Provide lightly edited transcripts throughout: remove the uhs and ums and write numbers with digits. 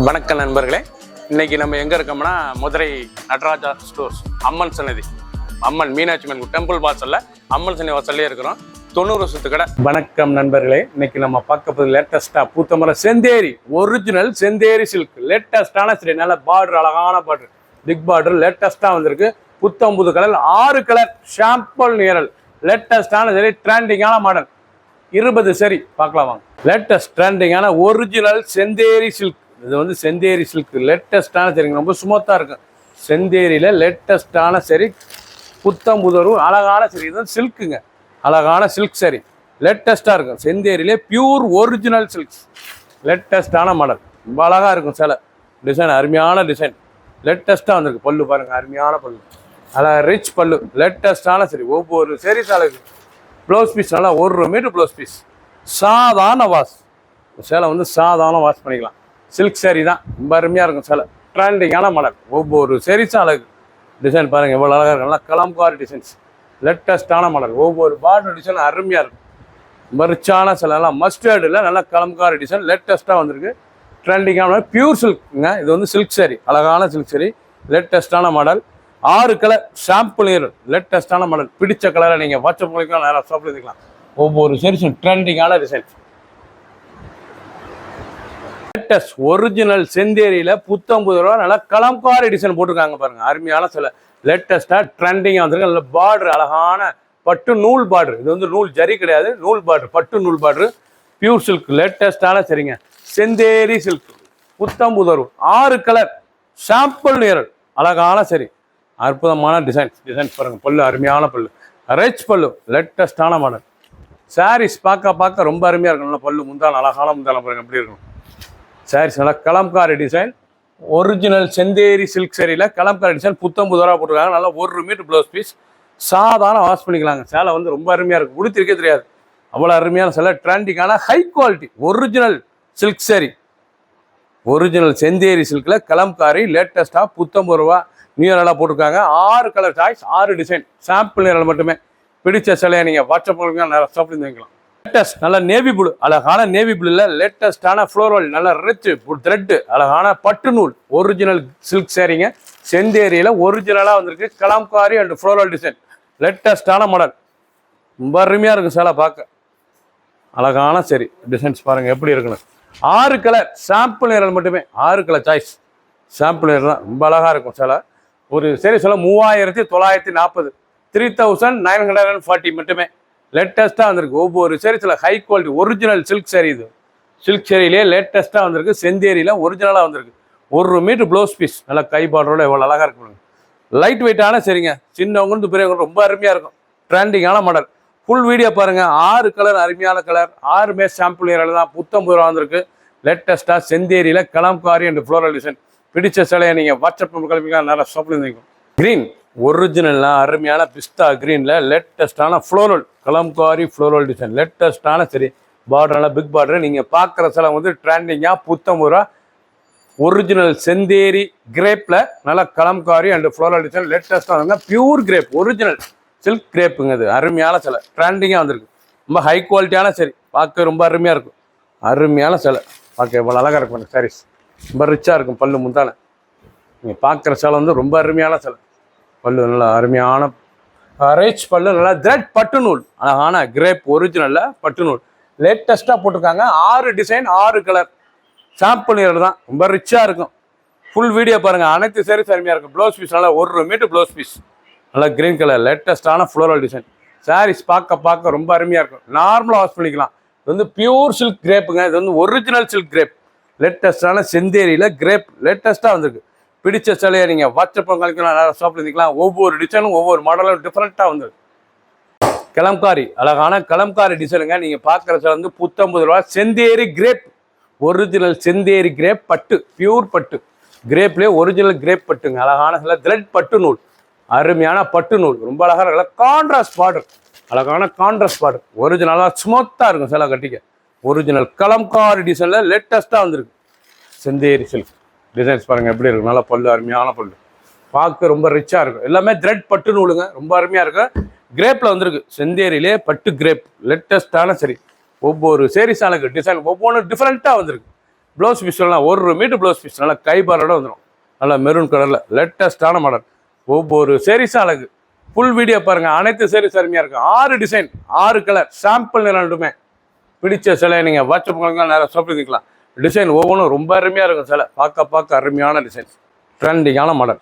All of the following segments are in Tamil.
வணக்கம் நண்பர்களே, இன்னைக்கு நம்ம எங்க இருக்கோம்னா மதுரை நடராஜா ஸ்டோர்ஸ் அம்மன் சன்னதி, அம்மன் மீனாட்சி அம்மன் டெம்பிள் வாசல்ல அம்மன் சன்னதி வாசல்லே இருக்கிறோம். 90 வருஷத்து கடை. வணக்கம் நண்பர்களே, இன்னைக்கு நம்ம பார்க்க போது லேட்டஸ்டா பூத்தமர செந்தேரி ஒரிஜினல் செந்தேரி சில்க் லேட்டஸ்டான சரி, நல்ல பார்டர், அழகான பார்டர், பிக் பார்டர் லேட்டஸ்டா வந்திருக்கு. புத்தம்புது கலர் 6 கலர் ஷாம்பிள் நியரல் லேட்டஸ்டான சரி, ட்ரெண்டிங்கான மாடல் 20 சரி பார்க்கலாம் வாங்க. லேட்டஸ்ட் ட்ரெண்டிங்கான ஒரிஜினல் செந்தேரி சில்க். இது வந்து செந்தேரி சில்க் லேட்டஸ்டான சரிங்க, ரொம்ப ஸ்மூத்தாக இருக்கும். செந்தேரியில் லேட்டஸ்டான சரி, புத்தம் புதரும் அழகான சரி. இது வந்து சில்க்குங்க, அழகான சில்க் சரி லேட்டஸ்ட்டாக இருக்கும். செந்தேரியிலே பியூர் ஒரிஜினல் சில்க்ஸ் லேட்டஸ்டான மாடல், ரொம்ப அழகாக இருக்கும். சில டிசைன் அருமையான டிசைன் லேட்டஸ்ட்டாக வந்திருக்கு. பல்லு பாருங்கள், அருமையான பல்லு, அழகாக ரிச் பல்லு லேட்டஸ்டான சரி. ஒவ்வொரு சரி சாலைக்கு ப்ளவுஸ் பீஸ் நல்லா 1 மீட்டர் ப்ளவுஸ் பீஸ், சாதாரண வாஷ். சேலை வந்து சாதாரண வாஷ் பண்ணிக்கலாம். சில்க் சேரீ தான், ரொம்ப அருமையாக இருக்கும். சேலை ட்ரெண்டிங்கான மாடல். ஒவ்வொரு சேரீஸும் அழகு. டிசைன் பாருங்கள் எவ்வளோ அழகாக இருக்கும். நல்லா கலம்காரி டிசைன்ஸ் லேட்டஸ்டான மாடல். ஒவ்வொரு பார்டர் டிசைன் அருமையாக இருக்கும். ரொம்ப ரிச்சான சேலைலாம் மஸ்டர்டில் நல்லா கலம்காரி டிசைன் லேட்டஸ்ட்டாக வந்திருக்கு. ட்ரெண்டிங்கான பியூர் சில்க்குங்க. இது வந்து சில்க் சேரீ, அழகான சில்க் சேரீ லேட்டஸ்டான மாடல். 6 கலர் ஷாம்பிள் நியர் லேட்டஸ்டான மாடல். பிடிச்ச கலரை நீங்கள் வாட்ஸ்அப் மூலிமா நேராக ஷாப்பில் இருக்கலாம். ஒவ்வொரு சேரீஸும் ட்ரெண்டிங்கான டிசைன். லேட்டஸ்ட் ஒரிஜினல் செந்தேரியில் புத்தம்பது ரூபா நல்லா கலம்காரி டிசைன் போட்டிருக்காங்க பாருங்க. அருமையான சில லேட்டஸ்ட்டாக ட்ரெண்டிங்காக வந்திருக்கு. நல்ல பார்டர், அழகான பட்டு நூல் பார்டர். இது வந்து நூல் ஜரி கிடையாது, நூல் பார்டர், பட்டு நூல் பார்டர், பியூர் சில்க் லேட்டஸ்டான சரிங்க. செந்தேரி சில்க் புத்தம்புதரு 6 கலர் ஷாம்பிள் நியரல் அழகான சரி, அற்புதமான டிசைன்ஸ் பாருங்கள். பல்லு அருமையான பல்லு, ரிச் பல்லு லேட்டஸ்டான மாடல். சாரீஸ் பார்க்க ரொம்ப அருமையாக இருக்கும். நல்லா பல்லு, முந்தான அழகான முந்தான பாருங்கள் எப்படி இருக்கும். சாரீஸ் நல்லா Kalamkari design, original Chanderi silk சேரியில் கலம்காரி டிசைன், புத்தம்பது ரூபா போட்டிருக்காங்க. நல்லா 1 மீட்டர் ப்ளவுஸ் பீஸ், சாதாரண வாஷ் பண்ணிக்கலாங்க. சேலை வந்து ரொம்ப அருமையாக இருக்கும், உடுத்திருக்கே தெரியாது, அவ்வளோ அருமையான சேலை. ட்ரெண்டிங்கான ஹை குவாலிட்டி ஒரிஜினல் சில்க் சேரி, ஒரிஜினல் செந்தேரி சில்கில் கலம்காரி லேட்டஸ்ட்டாக புத்தம்பது ரூபா நியூ இயரெல்லாம் போட்டிருக்காங்க. 6 கலர் சாய்ஸ், 6 டிசைன், சாம்பிள் நியரல் மட்டுமே. பிடிச்ச சிலையை நீங்கள் வாட்ஸ்அப் மூலிமா நிறைய ஷாப்பில் வாங்கிக்கலாம். லேட்டஸ்ட் நல்ல நேவி ப்ளூ, அழகான நேவி ப்ளூல லேட்டஸ்டான ஃப்ளோரல், நல்ல ரிச் த்ரெட்டு, அழகான பட்டு நூல், ஒரிஜினல் சில்க் சேரீங்க. செந்தேரியில் ஒரிஜினலாக வந்திருக்கு. கலம்காரி அண்ட் ஃப்ளோரல் டிசைன் லேட்டஸ்டான மாடல், ரொம்ப அருமையாக இருக்கும். சேலை பார்க்க அழகான சரி. டிசைன்ஸ் பாருங்கள் எப்படி இருக்குன்னு. 6 கலர் சாம்பிள் நியரல் மட்டுமே, 6 கலர் சாய்ஸ் சாம்பிள் நியரல் தான், ரொம்ப அழகாக இருக்கும். சேலை ஒரு சரி சொல்ல 3940, 3940 மட்டுமே லேட்டஸ்ட்டாக வந்திருக்கு. ஒவ்வொரு சேரீஸில் high quality original silk sari. இது சில்க் சேரீலேயே லேட்டஸ்ட்டாக வந்திருக்கு. செந்தேரியில் ஒரிஜினலாக வந்திருக்கு. 1 மீட்டர் ப்ளவுஸ் பீஸ், நல்லா கை பார்டரோட எவ்வளோ அழகாக இருக்கும். லைட் வெயிட்டான சரிங்க, சின்னவங்க பெரியவங்க ரொம்ப அருமையாக இருக்கும். ட்ரெண்டிங்கான மாடல். ஃபுல் வீடியோ பாருங்கள். 6 கலர் அருமையான கலர், 6மே சாம்பிள் நியரல் தான். புத்தம்பது ரூபா வந்திருக்கு. லேட்டஸ்ட்டாக செந்தேரியில் கலம்காரி அண்ட் ஃப்ளோரல் டிசைன். பிடிச்ச சிலையை நீங்கள் வாட்ஸ்அப் கிளம்பிக்கலாம், நிறைய ஷாப்பில் இருந்துக்கும். க்ரீன் ஒரிஜினல்லாம் அருமையான பிஸ்தா க்ரீனில் லேட்டஸ்டான ஃப்ளோரல் கலம்காரி ஃப்ளோரல் டிசைன் லேட்டஸ்டான சரி. பார்டர்லாம் பிக் பார்டர். நீங்கள் பார்க்குற சில வந்து ட்ரெண்டிங்காக புத்தம்பது ரூபா ஒரிஜினல் செந்தேரி கிரேப்பில் நல்லா கலம்காரி அண்ட் ஃப்ளோரல் டிசைன் லேட்டஸ்ட்டாக வந்து பியூர் கிரேப் ஒரிஜினல் சில்க் கிரேப்புங்க. அது அருமையான சிலை, ட்ரெண்டிங்காக வந்திருக்கு. ரொம்ப ஹை குவாலிட்டியான சரி, பார்க்க ரொம்ப அருமையாக இருக்கும். அருமையான சிலை பார்க்க இவ்வளோ அழகாக இருக்கும். சாரீஸ் ரொம்ப ரிச்சாக இருக்கும். பல்லு முந்தான நீங்கள் பார்க்குற சிலை வந்து ரொம்ப அருமையான சிலை. பல்லு நல்லா அருமையான ரிச் பல்லு, நல்லா த்ரெட் பட்டு நூல், அழகான கிரேப் ஒரிஜினலில் பட்டு நூல் லேட்டஸ்ட்டாக போட்டிருக்காங்க. 6 டிசைன், 6 கலர் சாம்பிள் நியரல் தான், ரொம்ப ரிச்சாக இருக்கும். ஃபுல் வீடியோ பாருங்கள். அனைத்து சேரீஸ் அருமையாக இருக்கும். ப்ளவுஸ் பீஸ் நல்லா 1 மீட்டர் ப்ளவுஸ் பீஸ், நல்லா கிரீன் கலர் லேட்டஸ்ட்டான ஃப்ளோரல் டிசைன். சாரீஸ் பார்க்க ரொம்ப அருமையாக இருக்கும். நார்மலாக வாஷ் பண்ணிக்கலாம். இது வந்து பியூர் சில்க் கிரேப்புங்க. இது வந்து ஒரிஜினல் சில்க் கிரேப் லேட்டஸ்டான செந்தேரியில் கிரேப் லேட்டஸ்ட்டாக வந்திருக்கு. பிடிச்ச சிலையை நீங்கள் வாட்ஸ்அப் கழிக்கலாம், நிறைய ஷாப்பில் இருந்துக்கலாம். ஒவ்வொரு டிசைனும் ஒவ்வொரு மாடலும் டிஃப்ரெண்ட்டாக வந்திருக்கு. கலம்காரி அழகான கலம்காரி டிசைனுங்க. நீங்கள் பார்க்குற சிலை வந்து புத்தம்பது ரூபா செந்தேரி கிரேப், ஒரிஜினல் செந்தேரி கிரேப் பட்டு, பியூர் பட்டு கிரேப்லேயே ஒரிஜினல் கிரேப் பட்டுங்க. அழகான சில த்ரெட் பட்டு நூல், அருமையான பட்டு நூல், ரொம்ப அழகாக நல்லா கான்ட்ராஸ்ட் பார்டர், அழகான கான்ட்ராஸ்ட் பார்டர். ஒரிஜினலாக ஸ்மூத்தாக இருக்கும் சிலை கட்டிக்க. ஒரிஜினல் கலம்காரி டிசைனில் லேட்டஸ்ட்டாக வந்திருக்கு. செந்தேரி சில்க் டிசைன்ஸ் பாருங்கள் எப்படி இருக்கும். நல்லா பல்லு, அருமையான பல்லு, பார்க்க ரொம்ப ரிச்சாக இருக்கும். எல்லாமே த்ரெட் பட்டு நூலுங்க, ரொம்ப அருமையாக இருக்கும். கிரேப்பில் வந்திருக்கு. செந்தேரியிலே பட்டு கிரேப் லேட்டஸ்ட்டான சரி. ஒவ்வொரு சேரீஸானுக்கு டிசைன் ஒவ்வொன்றும் டிஃப்ரெண்ட்டாக வந்திருக்கு. ப்ளவுஸ் பீஸ்லாம் 1 மீட்டர் ப்ளவுஸ் பீஸ் நல்லா கைபாரோட வந்துடும். நல்லா மெரூன் கலரில் லேட்டஸ்டான மாடல். ஒவ்வொரு சேரீஸும் அழகு. ஃபுல் வீடியோ பாருங்கள். அனைத்து சேரீஸ் அருமையாக இருக்கும். 6 டிசைன் 6 கலர் சாம்பிள் நிறம் ரெண்டுமே. பிடிச்ச சிலை நீங்கள் வாட்ஸ்அப் மூலமாக நேரம் சொல்லிக்கலாம். டிசைன் ஒவ்வொன்றும் ரொம்ப அருமையாக இருக்கும். சிலை பார்க்க அருமையான டிசைன், ட்ரெண்டிங்கான மாடல்.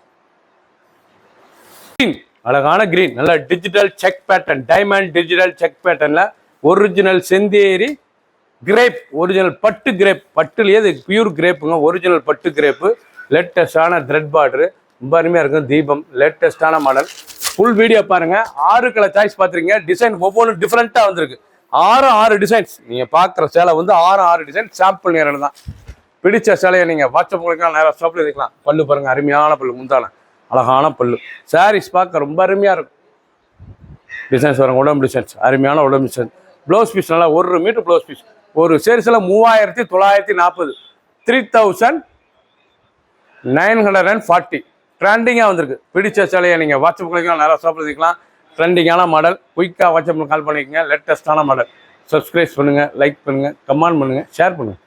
கிரீன், அழகான கிரீன், நல்ல digital check pattern, diamond digital check பேட்டர்னில் ஒரிஜினல் செந்தேரி கிரேப், ஒரிஜினல் பட்டு கிரேப், பட்டுலேயே இது பியூர் கிரேப்புங்க, ஒரிஜினல் பட்டு கிரேப்பு. லேட்டஸ்டான த்ரெட் பார்டரு, ரொம்ப அருமையாக இருக்கும். தீபம் லேட்டஸ்டான மாடல். ஃபுல் வீடியோ பாருங்கள். 6 கலர் சாய்ஸ் பார்த்துருக்கீங்க. டிசைன் ஒவ்வொன்றும் டிஃப்ரெண்ட்டாக வந்திருக்கு. 6 டிசைன்ஸ் நீங்கள் பார்க்குற சேலை வந்து 6 டிசைன் சாம்பிள் நேரம் தான். பிடிச்ச சேலையை நீங்கள் வாட்ஸ்அப் மூலியம் நேரம் ஷாப்பில் எடுக்கலாம். பல்லு பாருங்கள், அருமையான பல்லு, முந்தான அழகான பல்லு. சாரீஸ் பார்க்க ரொம்ப அருமையாக இருக்கும். டிசைன்ஸ் வரும், உடம்பு டிசைன்ஸ், அருமையான உடம்பு டிசைன். ப்ளவுஸ் பீஸ் நல்லா 1 மீட்டர் ப்ளவுஸ் பீஸ். ஒரு சேரீஸில் 3940, 3940 ட்ரெண்டிங்காக வந்திருக்கு. பிடிச்ச சேலையை நீங்கள் வாட்ஸ்அப் மூலியம் நேரம் ஷாப்பில் எடுக்கலாம். ட்ரெண்டிங்கான மாடல். குயிக்காக வாட்ஸ்அப்பில் கால் பண்ணிக்கோங்க. லேட்டஸ்டான மாடல். சப்ஸ்கிரைப் பண்ணுங்கள், லைக் பண்ணுங்கள், கமெண்ட் பண்ணுங்கள், ஷேர் பண்ணுங்கள்.